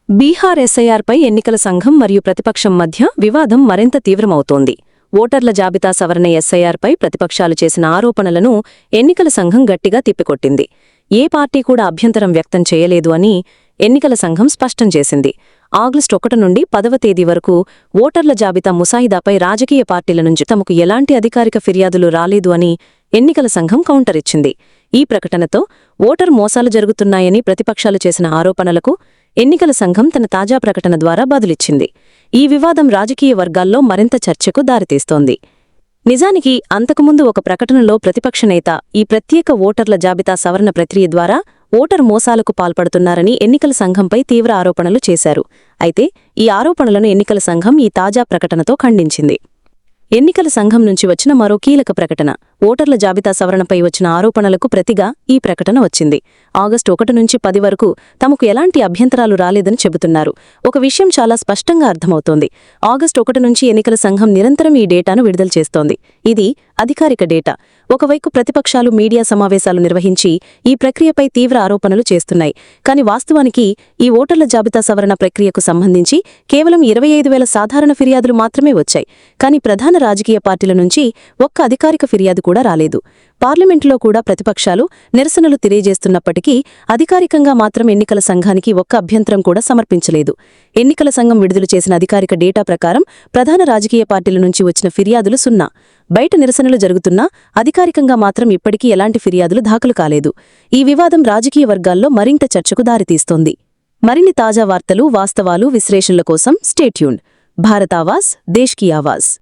బీహార్ ఎస్ఐఆర్పై ఎన్నికల సంఘం మరియు ప్రతిపక్షం మధ్య వివాదం మరింత తీవ్రమవుతోంది. ఓటర్ల జాబితా సవరణ ఎస్ఐఆర్పై ప్రతిపక్షాలు చేసిన ఆరోపణలను ఎన్నికల సంఘం గట్టిగా తిప్పికొట్టింది. ఏ పార్టీ కూడా అభ్యంతరం వ్యక్తం చేయలేదు అని ఎన్నికల సంఘం స్పష్టం చేసింది. ఆగస్టు 1 నుండి 10వ తేదీ వరకు ఓటర్ల జాబితా ముసాయిదాపై రాజకీయ పార్టీల నుంచి తమకు ఎలాంటి అధికారిక ఫిర్యాదులు రాలేదు అని ఎన్నికల సంఘం కౌంటర్ ఇచ్చింది. ఈ ప్రకటనతో ఓటర్ మోసాలు జరుగుతున్నాయని ప్రతిపక్షాలు చేసిన ఆరోపణలకు ఎన్నికల సంఘం తన తాజా ప్రకటన ద్వారా బదులిచ్చింది. ఈ వివాదం రాజకీయ వర్గాల్లో మరింత చర్చకు దారితీస్తోంది. నిజానికి అంతకుముందు ఒక ప్రకటనలో ప్రతిపక్ష నేత ఈ ప్రత్యేక ఓటర్ల జాబితా సవరణ ప్రక్రియ ద్వారా ఓటర్ మోసాలకు పాల్పడుతున్నారని ఎన్నికల సంఘంపై తీవ్ర ఆరోపణలు చేశారు. అయితే ఈ ఆరోపణలను ఎన్నికల సంఘం ఈ తాజా ప్రకటనతో ఖండించింది. ఎన్నికల సంఘం నుంచి వచ్చిన మరో కీలక ప్రకటన. ఓటర్ల జాబితా సవరణపై వచ్చిన ఆరోపణలకు ప్రతిగా ఈ ప్రకటన వచ్చింది. ఆగస్టు 1 నుంచి 10 వరకు తమకు ఎలాంటి అభ్యంతరాలు రాలేదని చెబుతున్నారు. ఒక విషయం చాలా స్పష్టంగా అర్థమవుతోంది. ఆగస్టు 1 నుంచి ఎన్నికల సంఘం నిరంతరం ఈ డేటాను విడుదల చేస్తోంది. ఇది అధికారిక డేటా. ఒకవైపు ప్రతిపక్షాలు మీడియా సమావేశాలు నిర్వహించి ఈ ప్రక్రియపై తీవ్ర ఆరోపణలు చేస్తున్నాయి. కానీ వాస్తవానికి ఈ ఓటర్ల జాబితా సవరణ ప్రక్రియకు సంబంధించి కేవలం 25,000 సాధారణ ఫిర్యాదులు మాత్రమే వచ్చాయి. కానీ ప్రధాన రాజకీయ పార్టీల నుంచి ఒక్క అధికారిక ఫిర్యాదు కూడా రాలేదు. పార్లమెంటులో కూడా ప్రతిపక్షాలు నిరసనలు తెలియజేస్తున్నప్పటికీ అధికారికంగా మాత్రం ఎన్నికల సంఘానికి ఒక్క అభ్యంతరం కూడా సమర్పించలేదు. ఎన్నికల సంఘం విడుదల చేసిన అధికారిక డేటా ప్రకారం ప్రధాన రాజకీయ పార్టీల నుంచి వచ్చిన ఫిర్యాదులు 0. బయట నిరసనలు జరుగుతున్నా అధికారికంగా మాత్రం ఇప్పటికీ ఎలాంటి ఫిర్యాదులు దాఖలు కాలేదు. ఈ వివాదం రాజకీయ వర్గాల్లో మరింత చర్చకు దారితీస్తోంది. మరిన్ని తాజా వార్తలు, వాస్తవాలు, విశ్లేషణల కోసం స్టే ట్యూన్డ్. భారత్ ఆవాజ్, దేశ్ కీ ఆవాజ్.